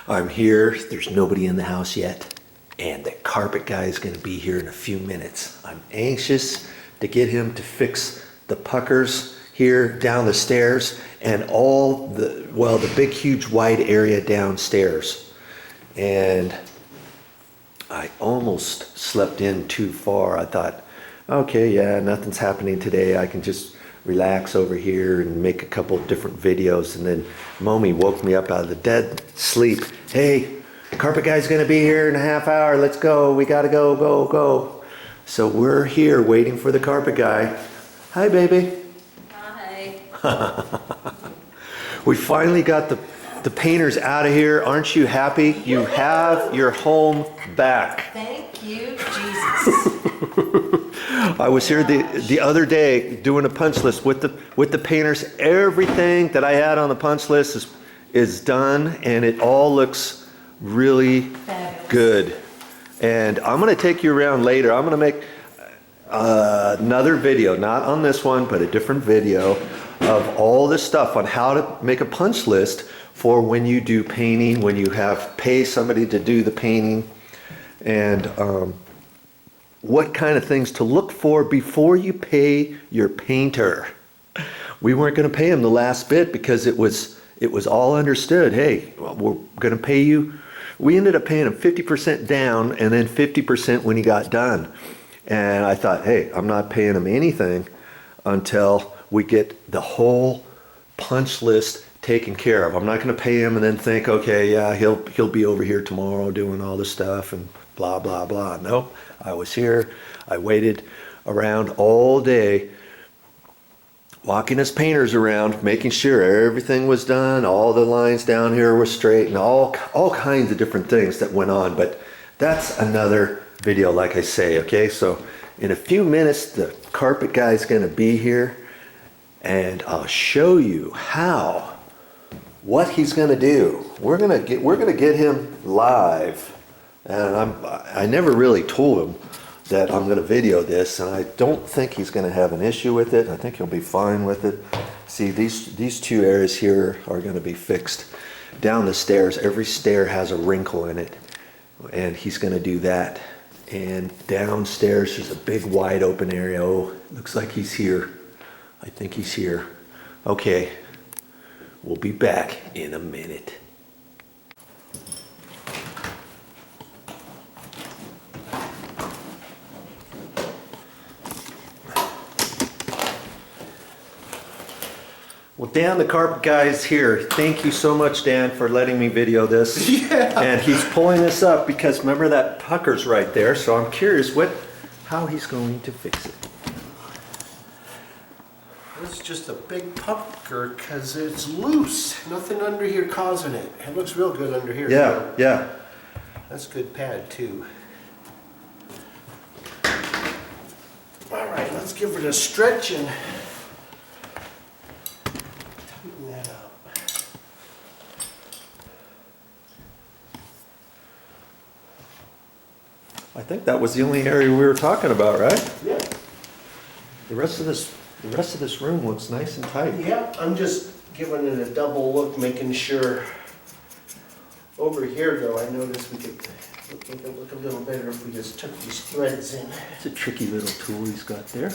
I'm here, there's nobody in the house yet, and the carpet guy is gonna be here in a few minutes. I'm anxious to get him to fix the puckers here down the stairs and all the, well, the big, huge, wide area downstairs. And I almost slept in too far. I thought, okay, yeah, nothing's happening today. I can just relax over here and make a couple different videos. And then Mommy woke me up out of the dead sleep. Hey, carpet guy's gonna be here in a half hour. Let's go. We gotta go. So we're here waiting for the carpet guy. Hi, baby. Hi. We finally got the painters out of here. Aren't you happy? You have your home back. Thank you, Jesus. I was here the other day doing a punch list with the painters. Everything that I had on the punch list is done, and it all looks really Fabulous. good. And I'm going to take you around later. I'm going to make another video, not on this one, but a different video of all this stuff on how to make a punch list for when you do painting, when you pay somebody to do the painting, and what kind of things to look for before you pay your painter. We weren't going to pay him the last bit because it was all understood. Hey, well, we're going to pay you. We ended up paying him 50% down and then 50% when he got done. And I thought, hey, I'm not paying him anything until we get the whole punch list taken care of. I'm not going to pay him and then think, okay, yeah, he'll be over here tomorrow doing all this stuff and blah, blah, blah. Nope. I was here. I waited around all day, walking his painters around, making sure everything was done, all the lines down here were straight, and all kinds of different things that went on. But that's another video, like I say, okay? So in a few minutes, the carpet guy's gonna be here, and I'll show you what he's gonna do. We're gonna get him live. And I never really told him that I'm going to video this, and I don't think he's going to have an issue with it. I think he'll be fine with it. See, these two areas here are going to be fixed. Down the stairs, every stair has a wrinkle in it, and he's going to do that. And downstairs, there's a big wide open area. Oh, looks like he's here. I think he's here. Okay, we'll be back in a minute. Well, Dan, the carpet guy, is here. Thank you so much, Dan, for letting me video this. Yeah. And he's pulling this up because remember that pucker's right there. So I'm curious how he's going to fix it. It's just a big pucker because it's loose. Nothing under here causing it. It looks real good under here. Yeah, yeah. That's good pad too. All right, let's give it a stretch and tighten that up. I think that was the only area we were talking about, right? Yeah. The rest of this room looks nice and tight. Yeah, I'm just giving it a double look, making sure. Over here though, I noticed we could look a little better if we just took these threads in. It's a tricky little tool he's got there.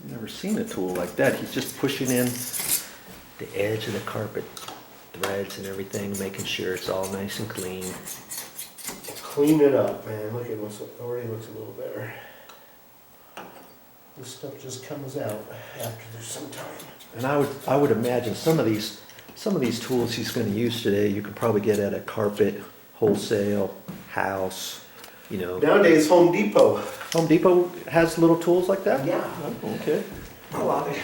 Never seen a tool like that. He's just pushing in the edge of the carpet, threads and everything, making sure it's all nice and clean. Clean it up, man. Look, it already looks a little better. This stuff just comes out after there's some time. And I would imagine some of these tools he's going to use today, you could probably get at a carpet wholesale house, you know. Nowadays, Home Depot. Home Depot has little tools like that? Yeah. Oh, okay. A lot of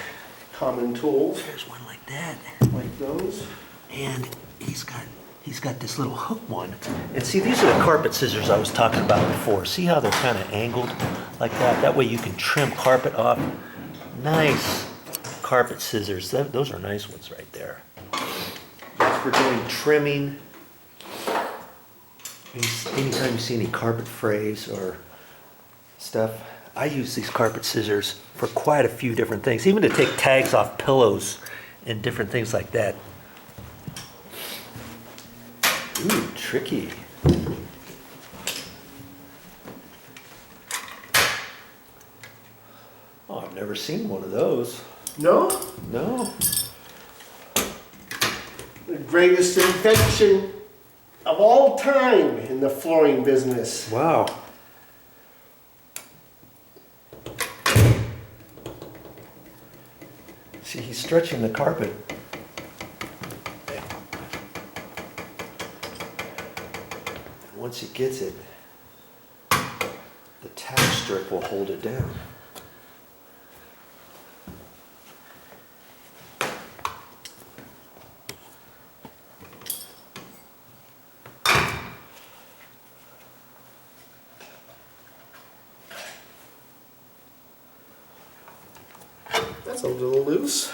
common tools. There's one like that. Like those. And he's got this little hook one. And see, these are the carpet scissors I was talking about before. See how they're kind of angled like that? That way you can trim carpet off. Nice carpet scissors. Those are nice ones right there. That's for doing trimming. Anytime you see any carpet frays or stuff, I use these carpet scissors for quite a few different things, even to take tags off pillows and different things like that. Ooh, tricky. Oh, I've never seen one of those. No? No. The greatest invention of all time in the flooring business. Wow. See, he's stretching the carpet. And once he gets it, the tack strip will hold it down. That's a little loose.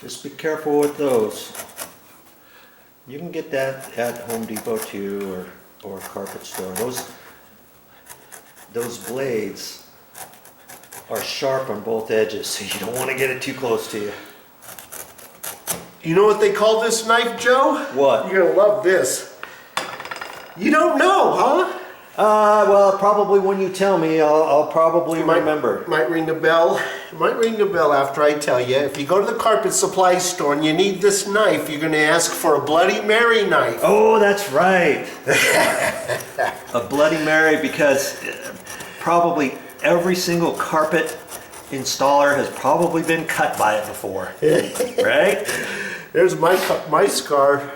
Just be careful with those. You can get that at Home Depot too, or carpet store. Those blades are sharp on both edges, so you don't want to get it too close to you. You know what they call this knife, Joe? What? You're gonna love this. You don't know, huh? Well, probably when you tell me, I'll probably remember. Might ring the bell. Might ring the bell after I tell you. If you go to the carpet supply store and you need this knife, you're gonna ask for a Bloody Mary knife. Oh, that's right. A Bloody Mary, because probably every single carpet installer has probably been cut by it before, right? There's my scar.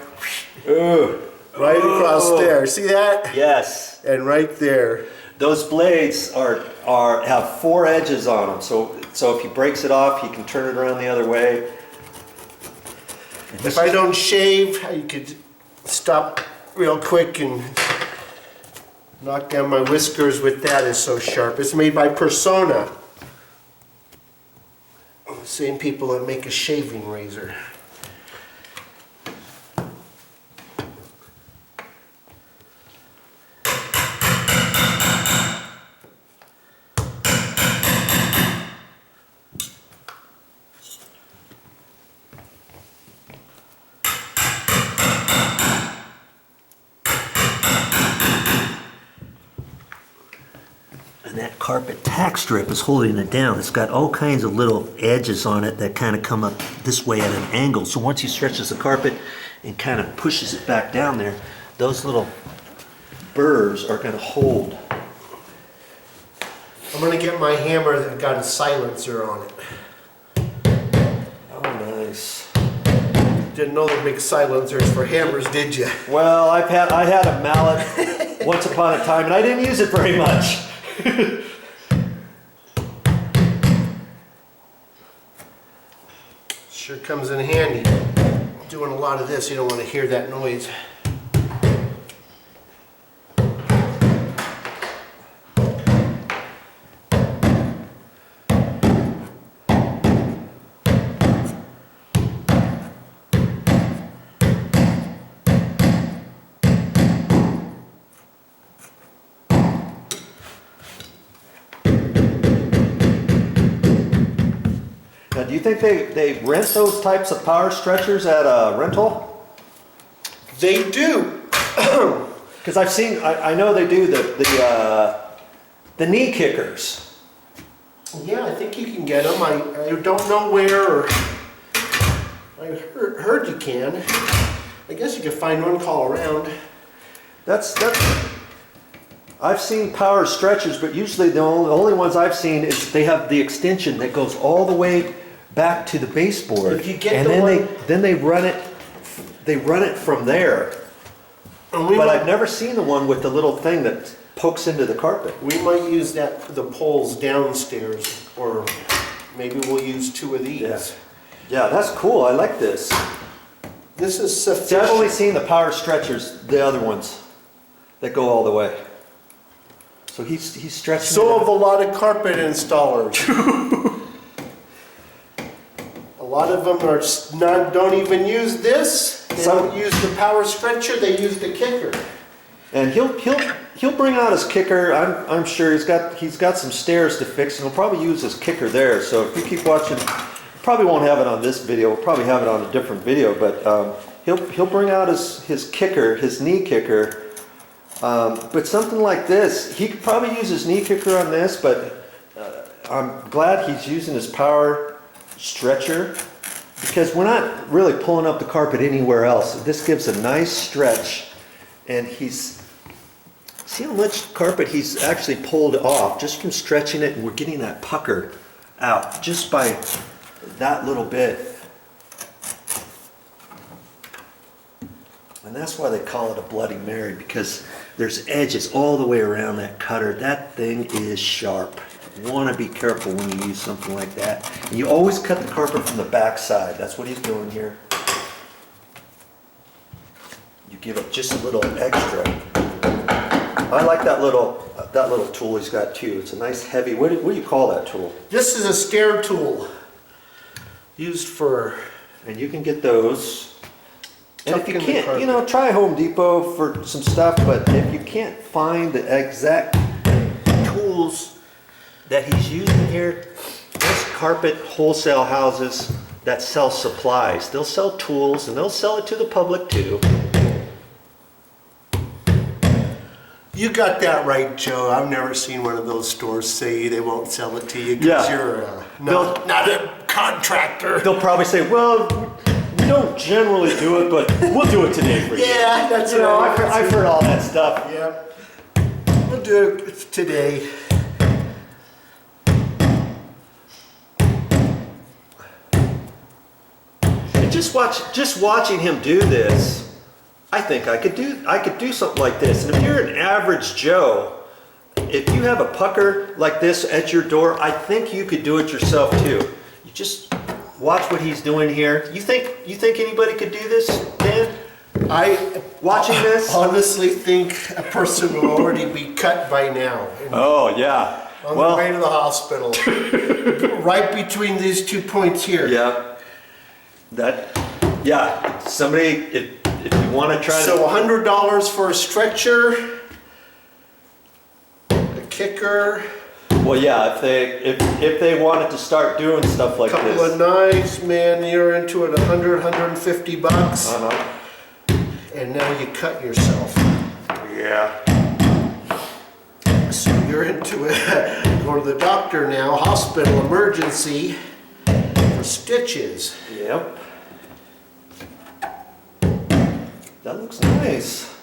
Ooh. Right across there. See that? Yes. And right there. Those blades have 4 edges on them, so if he breaks it off, he can turn it around the other way. If I don't shave, you could stop real quick and knock down my whiskers with that. It's so sharp. It's made by Persona. The same people that make a shaving razor. And that carpet tack strip is holding it down. It's got all kinds of little edges on it that kind of come up this way at an angle. So once he stretches the carpet and kind of pushes it back down there, those little burrs are going to hold. I'm gonna get my hammer that got a silencer on it. Oh, nice. Didn't know they make silencers for hammers, did you? Well, I had a mallet once upon a time, and I didn't use it very much. Sure comes in handy. Doing a lot of this, you don't want to hear that noise. Now, do you think they rent those types of power stretchers at a rental? They do. Because I know they do the knee kickers. Yeah, I think you can get them. I don't know where. I heard you can. I guess you can find one, call around. I've seen power stretchers, but usually the only ones I've seen is they have the extension that goes all the way back to the baseboard, If you get and then they run it from there. But I've never seen the one with the little thing that pokes into the carpet. We might use the poles downstairs, or maybe we'll use 2 of these. Yeah, that's cool. I like this. This is See, I've sufficient. only seen the power stretchers, the other ones that go all the way. So he's stretching. So have a lot of carpet installers. A lot of them are don't even use this. They don't use the power stretcher, they use the kicker. And he'll bring out his kicker. I'm sure he's got some stairs to fix, and he'll probably use his kicker there. So if you keep watching, probably won't have it on this video. We'll probably have it on a different video, but he'll bring out his kicker, his knee kicker. But something like this, he could probably use his knee kicker on this, but I'm glad he's using his power stretcher, because we're not really pulling up the carpet anywhere else. This gives a nice stretch, and see how much carpet he's actually pulled off just from stretching it, and we're getting that pucker out just by that little bit. And that's why they call it a Bloody Mary, because there's edges all the way around that cutter. That thing is sharp. You want to be careful when you use something like that. And you always cut the carpet from the back side. That's what he's doing here. You give it just a little extra. I like that little tool he's got too. It's a nice heavy, what do you call that tool? This is a stair tool used for... And you can get those. And if you tucking the can't, carpet. try Home Depot for some stuff, but if you can't find the exact tools that he's using here, there's carpet wholesale houses that sell supplies. They'll sell tools, and they'll sell it to the public too. You got that right, Joe. I've never seen one of those stores say they won't sell it to you because Yeah. you're not a contractor. They'll probably say, well, we don't generally do it, but we'll do it today for you. Yeah, that's I've heard all that stuff. Yep. We'll do it today. And just watching him do this, I think I could do something like this. And if you're an average Joe, if you have a pucker like this at your door, I think you could do it yourself too. You just watch what he's doing here. You think anybody could do this, Dan? I Watching this? honestly think a person will already be cut by now. Oh yeah. On the way to the hospital. Right between these 2 points here. Yeah. Somebody, if you want to try So $100 for a stretcher, a kicker, well, yeah, if they wanted to start doing stuff like couple this. of knives, man, you're into it 150 bucks. And now you cut yourself. Yeah. So you're into it. Go to the doctor now, hospital emergency for stitches. Yep. That looks nice.